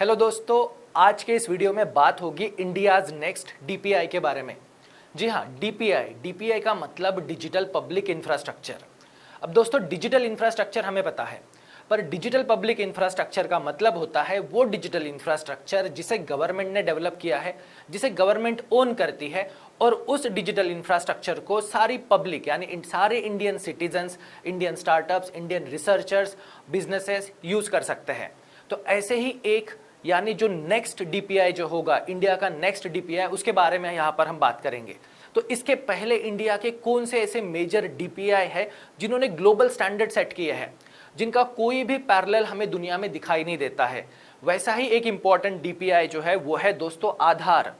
Hello दोस्तों, आज के इस वीडियो में बात होगी इंडियाज नेक्स्ट डीपीआई के बारे में। जी हाँ, डीपीआई का मतलब डिजिटल पब्लिक इंफ्रास्ट्रक्चर। अब दोस्तों, डिजिटल इंफ्रास्ट्रक्चर हमें पता है, पर डिजिटल पब्लिक इंफ्रास्ट्रक्चर का मतलब होता है वो डिजिटल इंफ्रास्ट्रक्चर जिसे गवर्नमेंट ने डेवलप किया है, जिसे गवर्नमेंट ओन करती है, और उस डिजिटल इंफ्रास्ट्रक्चर को सारी पब्लिक यानी सारे Indian citizens, Indian startups, Indian researchers, businesses use कर सकते हैं। तो ऐसे ही एक यानी जो नेक्स्ट डीपीआई जो होगा, इंडिया का नेक्स्ट डीपीआई, उसके बारे में यहाँ पर हम बात करेंगे। तो इसके पहले इंडिया के कौन से ऐसे मेजर डीपीआई है जिन्होंने ग्लोबल स्टैंडर्ड सेट किए हैं, जिनका कोई भी पैरेलल हमें दुनिया में दिखाई नहीं देता है। वैसा ही एक इंपॉर्टेंट डीपीआई जो है वो है दोस्तों आधार।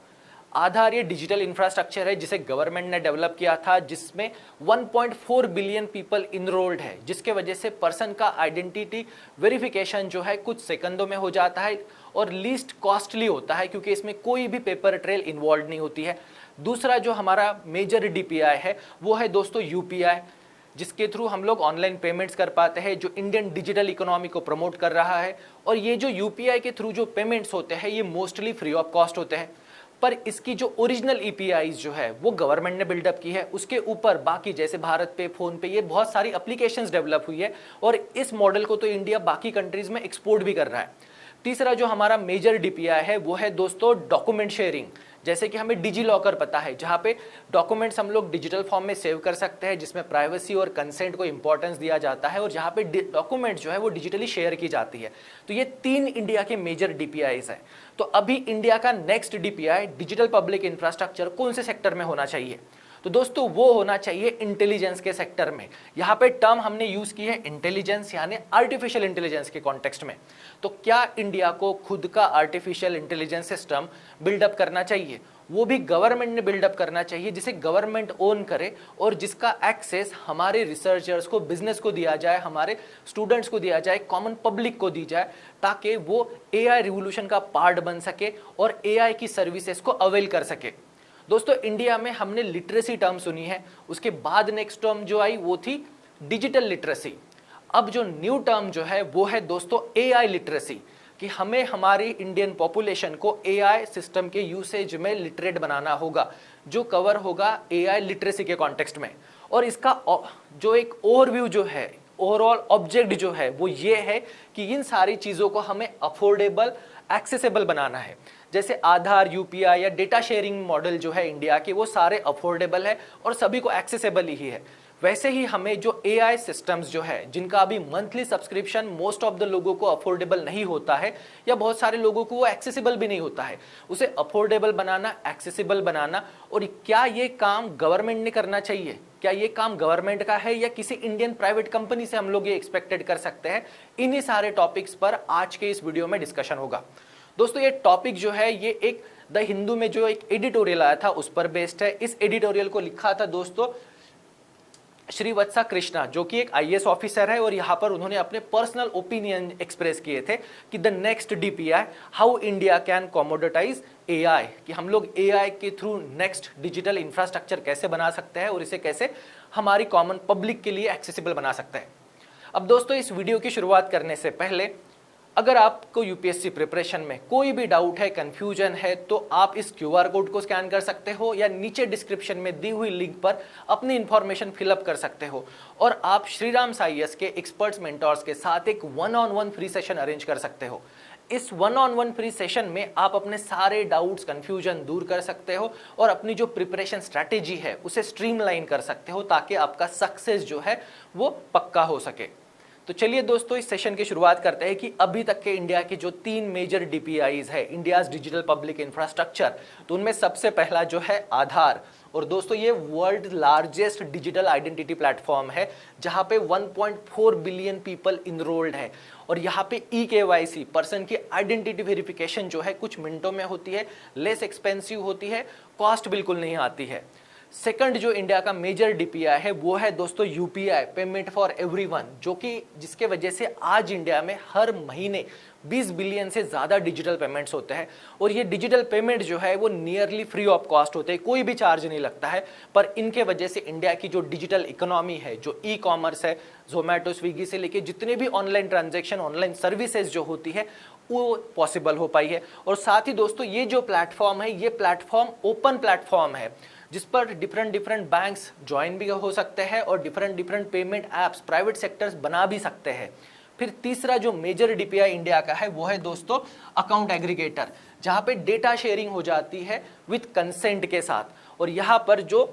ये डिजिटल इंफ्रास्ट्रक्चर है जिसे गवर्नमेंट ने डेवलप किया था, जिसमें 1.4 बिलियन पीपल इनरोल्ड है, जिसके वजह से पर्सन का आइडेंटिटी वेरिफिकेशन जो है कुछ सेकंडों में हो जाता है और लीस्ट कॉस्टली होता है, क्योंकि इसमें कोई भी पेपर ट्रेल इन्वॉल्व नहीं होती है। दूसरा जो हमारा मेजर डीपीआई है वो है दोस्तों यूपीआई, जिसके थ्रू हम लोग ऑनलाइन पेमेंट्स कर पाते हैं, जो इंडियन डिजिटल इकोनॉमी को प्रमोट कर रहा है। और ये जो यूपीआई के थ्रू जो पेमेंट्स होते हैं ये मोस्टली फ्री ऑफ कॉस्ट होते हैं, पर इसकी जो ओरिजिनल ईपीआईज जो है वो गवर्नमेंट ने बिल्डअप की है। उसके ऊपर बाकी जैसे भारत पे, फोन पे, ये बहुत सारी एप्लीकेशंस डेवलप हुई है और इस मॉडल को तो इंडिया बाकी कंट्रीज में एक्सपोर्ट भी कर रहा है। तीसरा जो हमारा मेजर डीपीआई है वो है दोस्तों डॉक्यूमेंट शेयरिंग। जैसे कि हमें डिजी लॉकर पता है, जहाँ पे डॉक्यूमेंट्स हम लोग डिजिटल फॉर्म में सेव कर सकते हैं, जिसमें प्राइवेसी और कंसेंट को इंपॉर्टेंस दिया जाता है, और जहाँ पे डॉक्यूमेंट जो है वो डिजिटली शेयर की जाती है। तो ये 3 इंडिया के मेजर डीपीआईज हैं। तो अभी इंडिया का next DPI digital public infrastructure कौन से सेक्टर में होना चाहिए? तो दोस्तों वो होना चाहिए इंटेलिजेंस के सेक्टर में। यहाँ पे टर्म हमने यूज की है इंटेलिजेंस, यानी आर्टिफिशियल इंटेलिजेंस के कॉन्टेक्स्ट में। तो क्या इंडिया को खुद का आर्टिफिशियल इंटेलिजेंस सिस्टम बिल्डअप करना चाहिए? वो भी गवर्नमेंट ने बिल्डअप करना चाहिए, जिसे गवर्नमेंट ओन करे और जिसका एक्सेस हमारे रिसर्चर्स को, बिजनेस को दिया जाए, हमारे स्टूडेंट्स को दिया जाए, कॉमन पब्लिक को दी जाए, ताकि वो एआई रिवोल्यूशन का पार्ट बन सके और एआई की सर्विसेज को अवेल कर सके। दोस्तों, इंडिया में हमने लिटरेसी टर्म सुनी है, उसके बाद नेक्स्ट टर्म जो आई वो थी डिजिटल लिटरेसी। अब जो न्यू टर्म जो है वो है दोस्तों एआई लिटरेसी, कि हमें हमारी इंडियन पॉपुलेशन को एआई सिस्टम के यूसेज में लिटरेट बनाना होगा, जो कवर होगा एआई लिटरेसी के कॉन्टेक्स्ट में। और इसका जो एक ओवरव्यू जो है, ओवरऑल ऑब्जेक्ट जो है वो ये है कि इन सारी चीज़ों को हमें अफोर्डेबल, एक्सेसिबल बनाना है। जैसे आधार, यूपीआई या डेटा शेयरिंग मॉडल जो है इंडिया के, वो सारे अफोर्डेबल है और सभी को एक्सेसिबल ही है। वैसे ही हमें जो एआई सिस्टम्स जो है, जिनका अभी monthly subscription most of the लोगों को अफोर्डेबल नहीं होता है, या बहुत सारे लोगों को वो एक्सेसिबल भी नहीं होता है, उसे अफोर्डेबल बनाना, एक्सेसिबल बनाना। और क्या ये काम गवर्नमेंट ने करना चाहिए? क्या ये काम गवर्नमेंट का है या किसी इंडियन प्राइवेट कंपनी से हम लोग ये एक्सपेक्टेड कर सकते हैं? इन्हीं सारे टॉपिक्स पर आज के इस वीडियो में डिस्कशन होगा। दोस्तों, ये टॉपिक जो है ये एक द हिंदू में जो एक एडिटोरियल आया था उस पर बेस्ड है। इस एडिटोरियल को लिखा था दोस्तों श्रीवत्सा कृष्णा, जो कि एक आईएएस ऑफिसर है, और यहाँ पर उन्होंने अपने पर्सनल ओपिनियन एक्सप्रेस किए थे कि the next DPI, how India can commoditize AI, कि हम लोग एआई के थ्रू नेक्स्ट डिजिटल इंफ्रास्ट्रक्चर कैसे बना सकते हैं और इसे कैसे हमारी कॉमन पब्लिक के लिए एक्सेसिबल बना सकते हैं। अब दोस्तों, इस वीडियो की शुरुआत करने से पहले, अगर आपको यूपीएससी प्रिपरेशन में कोई भी डाउट है, कंफ्यूजन है, तो आप इस क्यूआर कोड को स्कैन कर सकते हो या नीचे डिस्क्रिप्शन में दी हुई लिंक पर अपनी इंफॉर्मेशन फिलअप कर सकते हो, और आप श्रीराम साईएस के एक्सपर्ट्स मेंटर्स के साथ एक 1-on-1 फ्री सेशन अरेंज कर सकते हो। इस 1-on-1 फ्री सेशन में आप अपने सारे डाउट्स, कंफ्यूजन दूर कर सकते हो और अपनी जो प्रिपरेशन स्ट्रैटेजी है उसे स्ट्रीमलाइन कर सकते हो, ताकि आपका सक्सेस जो है वो पक्का हो सके। तो चलिए दोस्तों, इस सेशन की शुरुआत करते हैं कि अभी तक के इंडिया के जो 3 मेजर डीपीआईज है, इंडियाज डिजिटल पब्लिक इंफ्रास्ट्रक्चर, तो उनमें सबसे पहला जो है आधार। और दोस्तों, ये world largest digital identity platform है, जहां पे 1.4 बिलियन पीपल इनरोल्ड है। और यहाँ पे eKYC, पर्सन की आइडेंटिटी वेरिफिकेशन जो है कुछ मिनटों में होती है, लेस एक्सपेंसिव होती है, कॉस्ट बिल्कुल नहीं आती है। सेकंड जो इंडिया का मेजर डीपीआई है वो है दोस्तों यूपीआई, पेमेंट फॉर एवरीवन, जो कि जिसके वजह से आज इंडिया में हर महीने 20 बिलियन से ज़्यादा डिजिटल पेमेंट्स होते हैं और ये डिजिटल पेमेंट जो है वो नियरली फ्री ऑफ कॉस्ट होते हैं, कोई भी चार्ज नहीं लगता है। पर इनके वजह से इंडिया की जो डिजिटल इकोनॉमी है, जो ई कॉमर्स है, जोमेटो स्विगी से लेके जितने भी ऑनलाइन ट्रांजैक्शन, ऑनलाइन सर्विसेज जो होती है वो पॉसिबल हो पाई है। और साथ ही दोस्तों ये जो प्लेटफॉर्म है, ये प्लेटफॉर्म ओपन प्लेटफॉर्म है जिस पर डिफरेंट बैंक्स ज्वाइन भी हो सकते हैं और different payment apps private sectors बना भी सकते हैं। फिर तीसरा जो मेजर डीपीआई इंडिया का है वो है दोस्तों अकाउंट एग्रीगेटर, जहां पे डेटा शेयरिंग हो जाती है विद कंसेंट के साथ। और यहाँ पर जो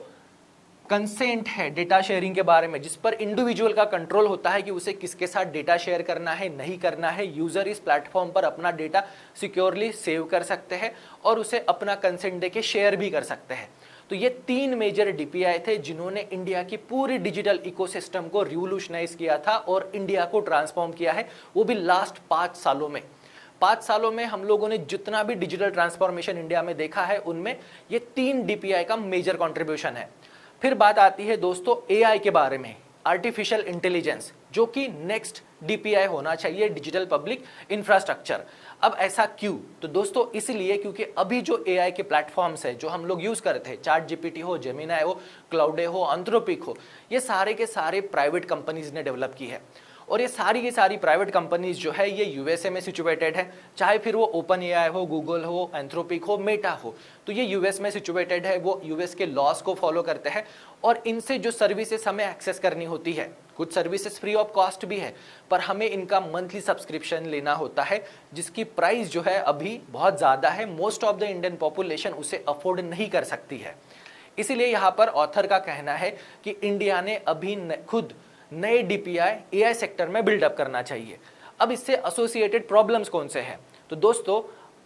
कंसेंट है डेटा शेयरिंग के बारे में, जिस पर इंडिविजुअल का कंट्रोल होता है कि उसे किसके साथ डेटा शेयर करना है, नहीं करना है, यूजर इस प्लेटफॉर्म पर अपना डेटा सिक्योरली सेव कर सकते हैं और उसे अपना कंसेंट देके शेयर भी कर सकते हैं। तो ये 3 मेजर डीपीआई थे जिन्होंने इंडिया की पूरी डिजिटल इकोसिस्टम को रिवोल्यूशनाइज किया था और इंडिया को ट्रांसफॉर्म किया है, वो भी लास्ट 5 सालों में। 5 सालों में हम लोगों ने जितना भी डिजिटल ट्रांसफॉर्मेशन इंडिया में देखा है उनमें ये 3 डीपीआई का मेजर कंट्रीब्यूशन है। फिर बात आती है दोस्तों एआई के बारे में, आर्टिफिशियल इंटेलिजेंस, जो कि नेक्स्ट डीपीआई होना चाहिए, डिजिटल पब्लिक इंफ्रास्ट्रक्चर। अब ऐसा क्यों? तो दोस्तों इसलिए क्योंकि अभी जो एआई के प्लेटफॉर्म्स है जो हम लोग यूज करते हैं, चैट जीपीटी हो, जेमिनाई हो, क्लाउडे हो, एंथ्रोपिक हो, ये सारे के सारे प्राइवेट कंपनीज ने डेवलप की है। और ये सारी की सारी प्राइवेट कंपनीज जो है ये यूएसए में सिचुएटेड है, चाहे फिर वो ओपन एआई हो, गूगल हो, एंथ्रोपिक हो, मेटा हो, तो ये यूएस में सिचुएटेड है। वो यूएस के लॉस को फॉलो करते हैं और इनसे जो सर्विसेज हमें एक्सेस करनी होती है, कुछ सर्विसेज फ्री ऑफ कॉस्ट भी है, पर हमें इनका मंथली सब्सक्रिप्शन लेना होता है जिसकी प्राइस जो है अभी बहुत ज़्यादा है। Most of the Indian population उसे अफोर्ड नहीं कर सकती है। इसीलिए यहाँ पर ऑथर का कहना है कि इंडिया ने अभी खुद नए डीपीआई एआई सेक्टर में बिल्डअप करना चाहिए। अब इससे एसोसिएटेड प्रॉब्लम्स कौन से हैं? तो दोस्तों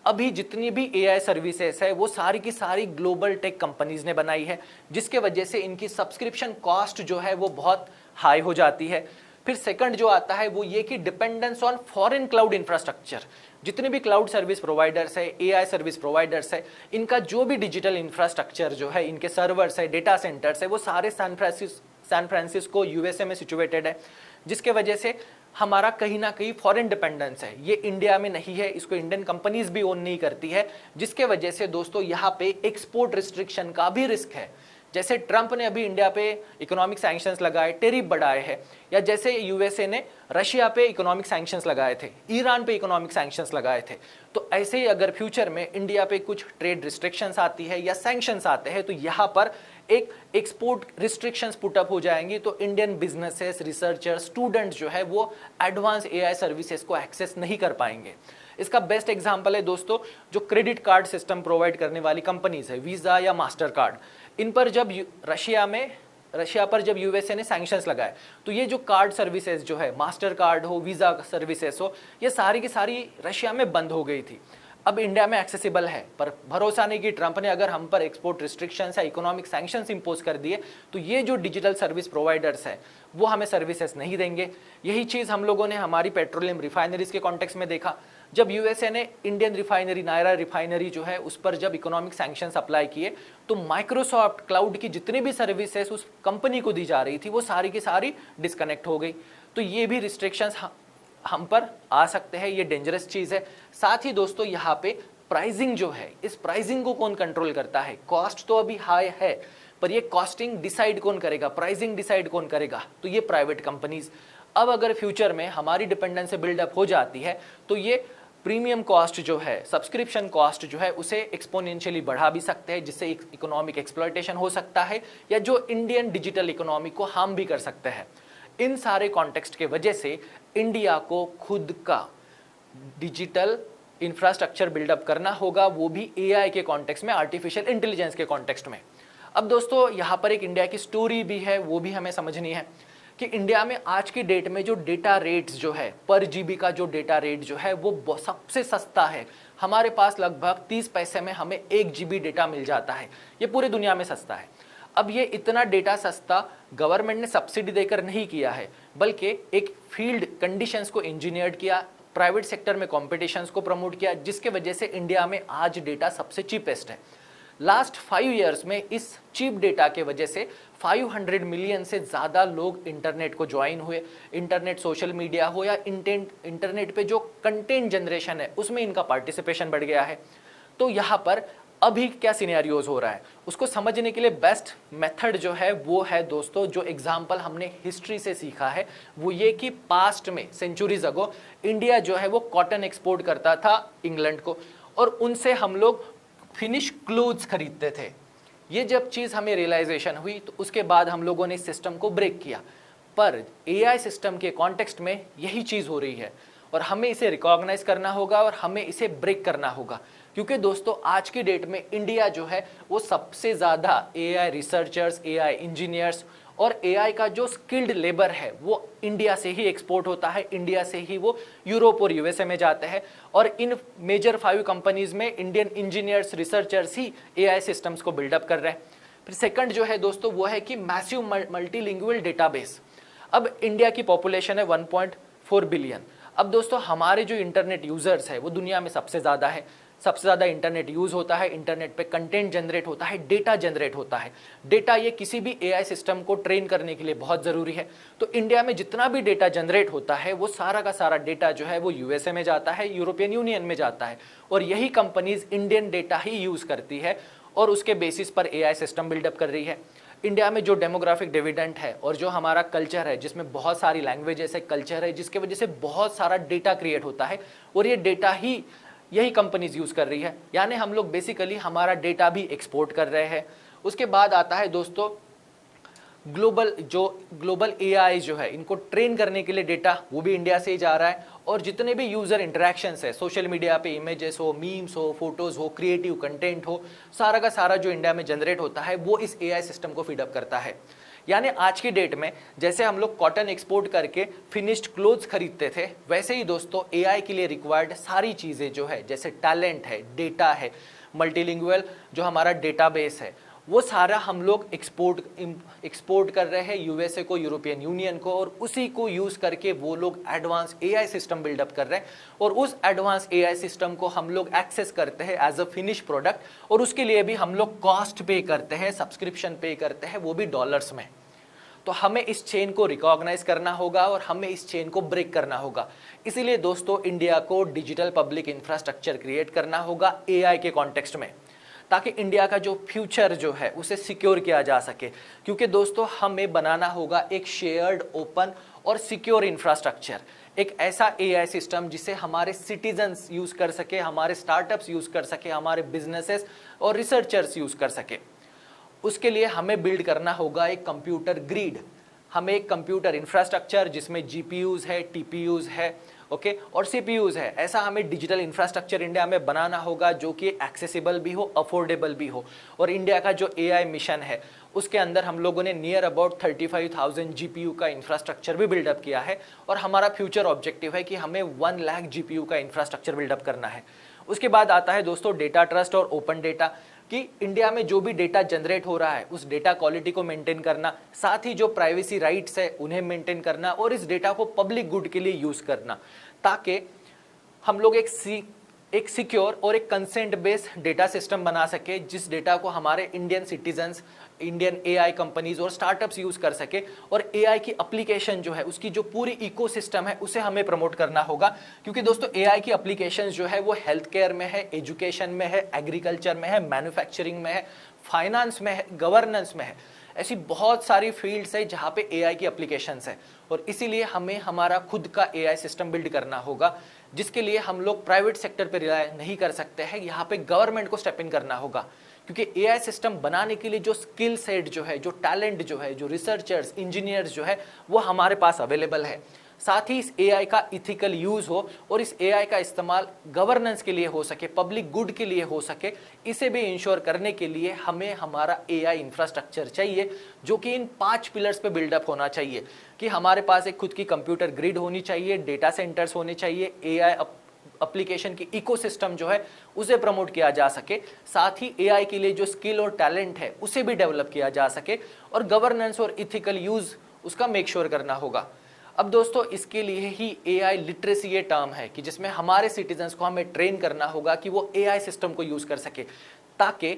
अभी जितनी भी एआई सर्विसेज है वो सारी की सारी ग्लोबल टेक कंपनीज ने बनाई है, जिसके वजह से इनकी सब्सक्रिप्शन कॉस्ट जो है वो बहुत हाई हो जाती है। फिर सेकंड जो आता है वो ये कि dependence on foreign cloud infrastructure. जितने भी क्लाउड सर्विस प्रोवाइडर्स है, एआई सर्विस प्रोवाइडर्स है, इनका जो भी डिजिटल इंफ्रास्ट्रक्चर जो है, इनके सर्वर्स है, डेटा सेंटर्स है, वो सारे सैन फ्रांसिस्को यूएसए में सिचुएटेड है, जिसके वजह से हमारा कहीं ना कहीं फॉरेन डिपेंडेंस है, ये इंडिया में नहीं है, इसको इंडियन कंपनीज भी ओन नहीं करती है, जिसके वजह से दोस्तों यहाँ पे एक्सपोर्ट रिस्ट्रिक्शन का भी रिस्क है। जैसे ट्रंप ने अभी इंडिया पे इकोनॉमिक सैंक्शंस लगाए, टेरिफ बढ़ाए हैं, या जैसे यूएसए ने रशिया पे इकोनॉमिक सैंक्शंस लगाए थे, ईरान पे इकोनॉमिक सैंक्शंस लगाए थे, तो ऐसे ही अगर फ्यूचर में इंडिया पे कुछ ट्रेड रिस्ट्रिक्शंस आती है या सैंक्शंस आते हैं तो यहाँ पर एक एक्सपोर्ट रिस्ट्रिक्शंस पुटअप हो जाएंगी, तो इंडियन बिजनेसेस, रिसर्चर्स, स्टूडेंट्स जो है वो एडवांस एआई सर्विसेज को एक्सेस नहीं कर पाएंगे। इसका बेस्ट एग्जांपल है दोस्तों जो क्रेडिट कार्ड सिस्टम प्रोवाइड करने वाली कंपनीज है, वीजा या मास्टर कार्ड। इन पर जब रशिया पर जब यूएसए ने सैंक्शंस लगाए तो ये जो कार्ड सर्विसेज जो है, मास्टर कार्ड हो, वीजा सर्विसेज हो, ये सारी की सारी रशिया में बंद हो गई थी। अब इंडिया में एक्सेसिबल है, पर भरोसा नहीं कि ट्रंप ने अगर हम पर एक्सपोर्ट रिस्ट्रिक्शंस या इकोनॉमिक सैंक्शंस इंपोज कर दिए तो ये जो डिजिटल सर्विस प्रोवाइडर्स हैं वो हमें सर्विसेज नहीं देंगे। यही चीज़ हम लोगों ने हमारी पेट्रोलियम रिफाइनरीज के कॉन्टेक्स्ट में देखा। जब यूएसए ने इंडियन रिफाइनरी, नायरा रिफाइनरी जो है उस पर जब इकोनॉमिक सैंक्शंस अप्लाई किए तो माइक्रोसॉफ्ट क्लाउड की जितनी भी सर्विसेज उस कंपनी को दी जा रही थी वो सारी की सारी डिस्कनेक्ट हो गई। तो ये भी रिस्ट्रिक्शंस हम पर आ सकते हैं, ये डेंजरस चीज़ है। साथ ही दोस्तों यहाँ पे प्राइसिंग जो है, इस प्राइसिंग को कौन कंट्रोल करता है? कॉस्ट तो अभी हाई है, पर ये कॉस्टिंग डिसाइड कौन करेगा, प्राइसिंग डिसाइड कौन करेगा? तो ये प्राइवेट कंपनीज। अब अगर फ्यूचर में हमारी डिपेंडेंस बिल्डअप हो जाती है तो ये प्रीमियम कॉस्ट जो है, सब्सक्रिप्शन कॉस्ट जो है, उसे एक्सपोनेंशियली बढ़ा भी सकते हैं, जिससे इकोनॉमिक एक्सप्लॉयटेशन हो सकता है या जो इंडियन डिजिटल इकोनॉमी को हार्म भी कर सकते हैं। इन सारे कॉन्टेक्स्ट के वजह से इंडिया को खुद का डिजिटल इंफ्रास्ट्रक्चर बिल्डअप करना होगा, वो भी एआई के कॉन्टेक्स्ट में, आर्टिफिशियल इंटेलिजेंस के कॉन्टेक्स्ट में। अब दोस्तों यहाँ पर एक इंडिया की स्टोरी भी है, वो भी हमें समझनी है कि इंडिया में आज की डेट में जो डेटा रेट्स जो है, पर जीबी का जो डेटा रेट जो है वो सबसे सस्ता है। हमारे पास लगभग 30 पैसे में हमें 1 जीबी डेटा मिल जाता है, ये पूरी दुनिया में सस्ता है। अब ये इतना डेटा सस्ता गवर्नमेंट ने सब्सिडी देकर नहीं किया है, बल्कि एक फील्ड कंडीशंस को इंजीनियर्ड किया, प्राइवेट सेक्टर में कॉम्पिटिशन्स को प्रमोट किया, जिसके वजह से इंडिया में आज डेटा सबसे चीपेस्ट है। लास्ट 5 ईयर्स में इस चीप डेटा के वजह से 500 मिलियन से ज़्यादा लोग इंटरनेट को ज्वाइन हुए। इंटरनेट सोशल मीडिया हो या इंटरनेट पे जो कंटेंट जनरेशन है उसमें इनका पार्टिसिपेशन बढ़ गया है। तो यहाँ पर अभी क्या सिनेरियोज हो रहा है उसको समझने के लिए बेस्ट मेथड जो है वो है दोस्तों, जो एग्जाम्पल हमने हिस्ट्री से सीखा है वो ये कि पास्ट में सेंचुरीज अगो इंडिया जो है वो कॉटन एक्सपोर्ट करता था इंग्लैंड को, और उनसे हम लोग फिनिश क्लोथ्स खरीदते थे। ये जब चीज़ हमें रियलाइजेशन हुई तो उसके बाद हम लोगों ने इस सिस्टम को ब्रेक किया। पर एआई सिस्टम के कॉन्टेक्स्ट में यही चीज़ हो रही है और हमें इसे रिकॉग्नाइज करना होगा और हमें इसे ब्रेक करना होगा, क्योंकि दोस्तों आज की डेट में इंडिया जो है वो सबसे ज़्यादा एआई रिसर्चर्स, एआई इंजीनियर्स और एआई का जो स्किल्ड लेबर है वो इंडिया से ही एक्सपोर्ट होता है, इंडिया से ही वो यूरोप और यूएसए में जाते हैं। और इन मेजर 5 कंपनीज में इंडियन इंजीनियर्स, रिसर्चर्स ही एआई सिस्टम्स को बिल्डअप कर रहे हैं। फिर सेकंड जो है दोस्तों वो है कि मैसिव मल्टीलिंगुअल डेटाबेस। अब इंडिया की पॉपुलेशन है 1.4 बिलियन। अब दोस्तों हमारे जो इंटरनेट यूजर्स है वो दुनिया में सबसे ज़्यादा है, सबसे ज़्यादा इंटरनेट यूज़ होता है, इंटरनेट पे कंटेंट जनरेट होता है, डेटा जनरेट होता है। डेटा ये किसी भी एआई सिस्टम को ट्रेन करने के लिए बहुत ज़रूरी है। तो इंडिया में जितना भी डेटा जनरेट होता है वो सारा का सारा डेटा जो है वो यूएसए में जाता है, यूरोपियन यूनियन में जाता है, और यही कंपनीज इंडियन डेटा ही यूज़ करती है और उसके बेसिस पर एआई सिस्टम बिल्डअप कर रही है। इंडिया में जो डेमोग्राफिक डिविडेंड है और जो हमारा कल्चर है जिसमें बहुत सारी लैंग्वेजेस है, कल्चर है, जिसके वजह से बहुत सारा डेटा क्रिएट होता है और ये डेटा ही यही कंपनीज यूज़ कर रही है, यानी हम लोग बेसिकली हमारा डेटा भी एक्सपोर्ट कर रहे हैं। उसके बाद आता है दोस्तों ग्लोबल एआई जो है इनको ट्रेन करने के लिए डेटा वो भी इंडिया से ही जा रहा है, और जितने भी यूज़र इंटरेक्शंस है सोशल मीडिया पे, इमेजेस हो, मीम्स हो, फोटोज़ हो, क्रिएटिव कंटेंट हो, सारा का सारा जो इंडिया में जनरेट होता है वो इस एआई सिस्टम को फीडअप करता है। यानी आज की डेट में जैसे हम लोग कॉटन एक्सपोर्ट करके फिनिश्ड क्लोथ्स खरीदते थे, वैसे ही दोस्तों एआई के लिए रिक्वायर्ड सारी चीज़ें जो है जैसे टैलेंट है, डेटा है, मल्टीलिंगुअल जो हमारा डेटाबेस है वो सारा हम लोग एक्सपोर्ट कर रहे हैं यूएसए को, यूरोपियन यूनियन को, और उसी को यूज़ करके वो लोग एडवांस एआई सिस्टम बिल्डअप कर रहे हैं और उस एडवांस एआई सिस्टम को हम लोग एक्सेस करते हैं एज अ फिनिश प्रोडक्ट, और उसके लिए भी हम लोग कॉस्ट पे करते हैं, सब्सक्रिप्शन पे करते हैं, वो भी डॉलर्स में। तो हमें इस चेन को रिकॉग्नाइज करना होगा और हमें इस चेन को ब्रेक करना होगा। इसीलिए दोस्तों इंडिया को डिजिटल पब्लिक इंफ्रास्ट्रक्चर क्रिएट करना होगा एआई के कॉन्टेक्स्ट में, ताकि इंडिया का जो फ्यूचर जो है उसे सिक्योर किया जा सके। क्योंकि दोस्तों हमें बनाना होगा एक शेयर्ड, ओपन और सिक्योर इंफ्रास्ट्रक्चर, एक ऐसा एआई सिस्टम जिसे हमारे सिटीजन्स यूज़ कर सके, हमारे स्टार्टअप्स यूज़ कर सके, हमारे बिजनेसेस और रिसर्चर्स यूज़ कर सके। उसके लिए हमें बिल्ड करना होगा एक कंप्यूटर ग्रिड, हमें एक कंप्यूटर इंफ्रास्ट्रक्चर जिसमें जीपीयूज़ है, टीपीयूज़ है, ओके, और सीपीयूज़ है। ऐसा हमें डिजिटल इंफ्रास्ट्रक्चर इंडिया में बनाना होगा जो कि एक्सेसिबल भी हो, अफोर्डेबल भी हो। और इंडिया का जो एआई मिशन है उसके अंदर हम लोगों ने नियर अबाउट 35,000 जीपीयू का इंफ्रास्ट्रक्चर भी बिल्डअप किया है, और हमारा फ्यूचर ऑब्जेक्टिव है कि हमें 1 लाख जीपीयू का इंफ्रास्ट्रक्चर बिल्डअप करना है। उसके बाद आता है दोस्तों डेटा ट्रस्ट और ओपन डेटा, कि इंडिया में जो भी डेटा जनरेट हो रहा है उस डेटा क्वालिटी को मेंटेन करना, साथ ही जो प्राइवेसी राइट्स है उन्हें मेंटेन करना, और इस डेटा को पब्लिक गुड के लिए यूज़ करना, ताकि हम लोग एक सिक्योर और एक कंसेंट बेस्ड डेटा सिस्टम बना सके, जिस डेटा को हमारे Indian citizens, Indian AI companies और स्टार्टअप्स यूज़ कर सके, और एआई की एप्लीकेशन जो है उसकी जो पूरी इकोसिस्टम है उसे हमें प्रमोट करना होगा। क्योंकि दोस्तों एआई की एप्लीकेशन जो है वो हेल्थ केयर में है, एजुकेशन में है, एग्रीकल्चर में है, मैन्युफैक्चरिंग में है, फाइनेंस में है, गवर्नेंस में है, ऐसी बहुत सारी फील्ड्स है जहाँ पे एआई की एप्लीकेशंस है। और इसीलिए हमें हमारा खुद का एआई सिस्टम बिल्ड करना होगा, जिसके लिए हम लोग प्राइवेट सेक्टर पे रिलाय नहीं कर सकते हैं, यहाँ पे गवर्नमेंट को स्टेप इन करना होगा। क्योंकि एआई सिस्टम बनाने के लिए जो स्किल सेट जो है, जो टैलेंट जो है, जो रिसर्चर्स, इंजीनियर्स जो है वो हमारे पास अवेलेबल है। साथ ही इस एआई का इथिकल यूज़ हो और इस एआई का इस्तेमाल गवर्नेंस के लिए हो सके, पब्लिक गुड के लिए हो सके, इसे भी इंश्योर करने के लिए हमें हमारा एआई इंफ्रास्ट्रक्चर चाहिए, जो कि इन 5 पिलर्स पे बिल्डअप होना चाहिए। कि हमारे पास एक खुद की कंप्यूटर ग्रिड होनी चाहिए, डेटा सेंटर्स होने चाहिए, एआई एप्लीकेशन की इकोसिस्टम जो है उसे प्रमोट किया जा सके, साथ ही एआई के लिए जो स्किल और टैलेंट है उसे भी डेवलप किया जा सके, और गवर्नेंस और इथिकल यूज़ उसका मेक श्योर करना होगा। अब दोस्तों इसके लिए ही एआई लिटरेसी ये टर्म है कि जिसमें हमारे सिटीजन्स को हमें ट्रेन करना होगा कि वो एआई सिस्टम को यूज़ कर सके, ताकि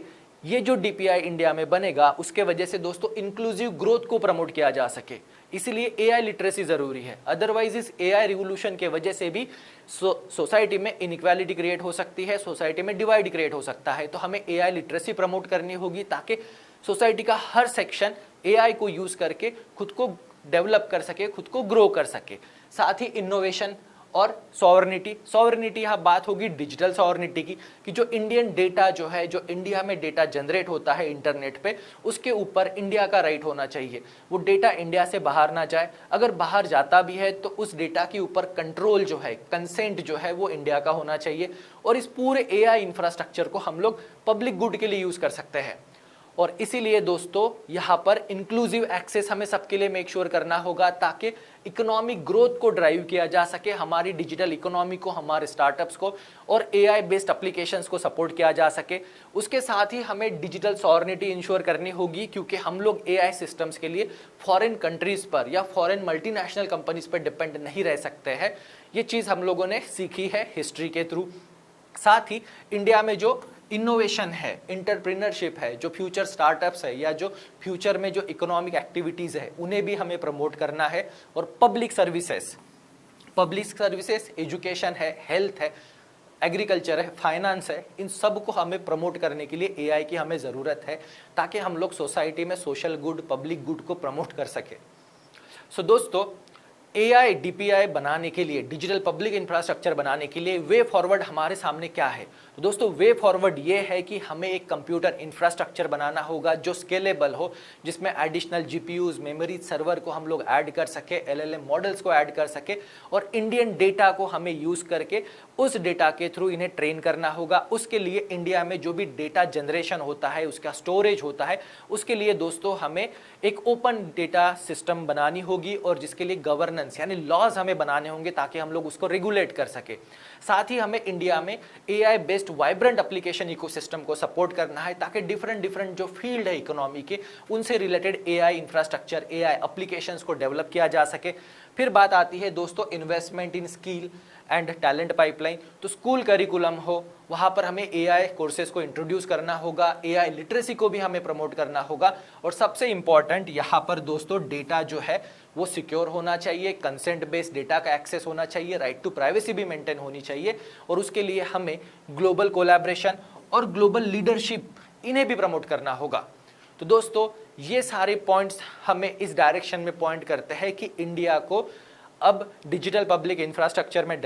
ये जो डीपीआई इंडिया में बनेगा उसके वजह से दोस्तों इंक्लूसिव ग्रोथ को प्रमोट किया जा सके, इसीलिए एआई लिटरेसी जरूरी है। अदरवाइज इस एआई रिवोल्यूशन के वजह से भी सोसाइटी में इनइक्वालिटी क्रिएट हो सकती है, सोसाइटी में डिवाइड क्रिएट हो सकता है। तो हमें एआई लिटरेसी प्रमोट करनी होगी ताकि सोसाइटी का हर सेक्शन एआई को यूज करके खुद को डेवलप कर सके, खुद को ग्रो कर सके। साथ ही इनोवेशन और सॉवरेनिटी यहाँ बात होगी डिजिटल सॉवरेनिटी की, कि जो इंडियन डेटा जो है, जो इंडिया में डेटा जनरेट होता है इंटरनेट पे, उसके ऊपर इंडिया का राइट होना चाहिए। वो डेटा इंडिया से बाहर ना जाए, अगर बाहर जाता भी है तो उस डेटा के ऊपर कंट्रोल जो है, कंसेंट जो है वो इंडिया का होना चाहिए। और इस पूरे एआई इंफ्रास्ट्रक्चर को हम लोग पब्लिक गुड के लिए यूज कर सकते हैं। और इसीलिए दोस्तों यहाँ पर इंक्लूसिव एक्सेस हमें सबके लिए मेक श्योर करना होगा ताकि इकोनॉमिक ग्रोथ को ड्राइव किया जा सके, हमारी डिजिटल इकोनॉमी को, हमारे स्टार्टअप्स को और एआई बेस्ड एप्लीकेशंस को सपोर्ट किया जा सके। उसके साथ ही हमें डिजिटल सॉवरेनिटी इंश्योर करनी होगी, क्योंकि हम लोग एआई सिस्टम्स के लिए फॉरेन कंट्रीज पर या फॉरेन मल्टीनेशनल कंपनीज पर डिपेंड नहीं रह सकते हैं। ये चीज़ हम लोगों ने सीखी है हिस्ट्री के थ्रू। साथ ही इंडिया में जो इनोवेशन है, इंटरप्रेन्योरशिप है, जो फ्यूचर स्टार्टअप्स है या जो फ्यूचर में जो इकोनॉमिक एक्टिविटीज़ है, उन्हें भी हमें प्रमोट करना है। और पब्लिक सर्विसेज एजुकेशन है, हेल्थ है, एग्रीकल्चर है, फाइनेंस है, इन सब को हमें प्रमोट करने के लिए एआई की हमें ज़रूरत है ताकि हम लोग सोसाइटी में सोशल गुड, पब्लिक गुड को प्रमोट कर सके। सो दोस्तों, एआई डीपीआई बनाने के लिए, डिजिटल पब्लिक इंफ्रास्ट्रक्चर बनाने के लिए वे फॉरवर्ड हमारे सामने क्या है? तो दोस्तों वे फॉरवर्ड ये है कि हमें एक कंप्यूटर इंफ्रास्ट्रक्चर बनाना होगा जो स्केलेबल हो, जिसमें एडिशनल जीपीयूज, मेमोरी, सर्वर को हम लोग ऐड कर सके, एलएलएम मॉडल्स को ऐड कर सके और इंडियन डेटा को हमें यूज़ करके उस डेटा के थ्रू इन्हें ट्रेन करना होगा। उसके लिए इंडिया में जो भी डेटा जनरेशन होता है, उसका स्टोरेज होता है, उसके लिए दोस्तों हमें एक ओपन डेटा सिस्टम बनानी होगी और जिसके लिए गवर्नेंस यानी लॉज हमें बनाने होंगे ताकि हम लोग उसको रेगुलेट कर सके। साथ ही हमें इंडिया में AI based vibrant application ecosystem को सपोर्ट करना है ताकि डिफरेंट जो फील्ड है इकोनॉमी के, उनसे related AI infrastructure, AI applications को डेवलप किया जा सके। फिर बात आती है दोस्तों investment in skill and talent pipeline. तो स्कूल करिकुलम हो, वहाँ पर हमें एआई कोर्सेज को इंट्रोड्यूस करना होगा, एआई लिटरेसी को भी हमें प्रमोट करना होगा। और सबसे इंपॉर्टेंट यहाँ पर दोस्तों डेटा जो है वो सिक्योर होना चाहिए, कंसेंट बेस्ड डेटा का एक्सेस होना चाहिए, राइट टू प्राइवेसी भी मेंटेन होनी चाहिए। और उसके लिए हमें ग्लोबल कोलैबोरेशन और ग्लोबल लीडरशिप इन्हें भी प्रमोट करना होगा। तो दोस्तों ये सारे पॉइंट्स हमें इस डायरेक्शन में पॉइंट करते हैं कि इंडिया को अब डिजिटल पब्लिक इंफ्रास्ट्रक्चर में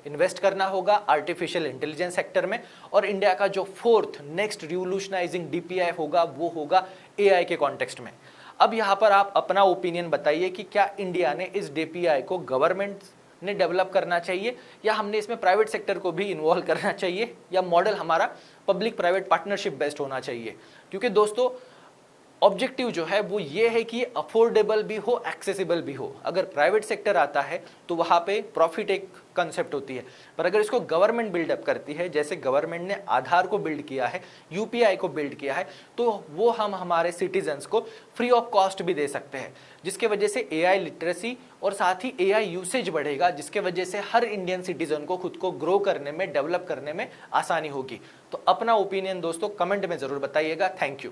इन्वेस्ट करना होगा, आर्टिफिशियल इंटेलिजेंस सेक्टर में। और इंडिया का जो फोर्थ नेक्स्ट रिवोल्यूशनाइजिंग डीपीआई होगा वो होगा एआई के कॉन्टेक्स्ट में। अब यहाँ पर आप अपना ओपिनियन बताइए कि क्या इंडिया ने इस डीपीआई को गवर्नमेंट ने डेवलप करना चाहिए या हमने इसमें प्राइवेट सेक्टर को भी इन्वॉल्व करना चाहिए, या मॉडल हमारा पब्लिक प्राइवेट पार्टनरशिप बेस्ड होना चाहिए। क्योंकि दोस्तों ऑब्जेक्टिव जो है वो ये है कि अफोर्डेबल भी हो, एक्सेसिबल भी हो। अगर प्राइवेट सेक्टर आता है तो वहाँ पे प्रॉफिट एक कंसेप्ट होती है, पर अगर इसको गवर्नमेंट बिल्डअप करती है, जैसे गवर्नमेंट ने आधार को बिल्ड किया है, यूपीआई को बिल्ड किया है, तो वो हम हमारे सिटीजन्स को फ्री ऑफ कॉस्ट भी दे सकते हैं, जिसके वजह से एआई लिटरेसी और साथ ही एआई यूसेज बढ़ेगा, जिसके वजह से हर इंडियन सिटीजन को खुद को ग्रो करने में, डेवलप करने में आसानी होगी। तो अपना ओपिनियन दोस्तों कमेंट में ज़रूर बताइएगा। Thank you.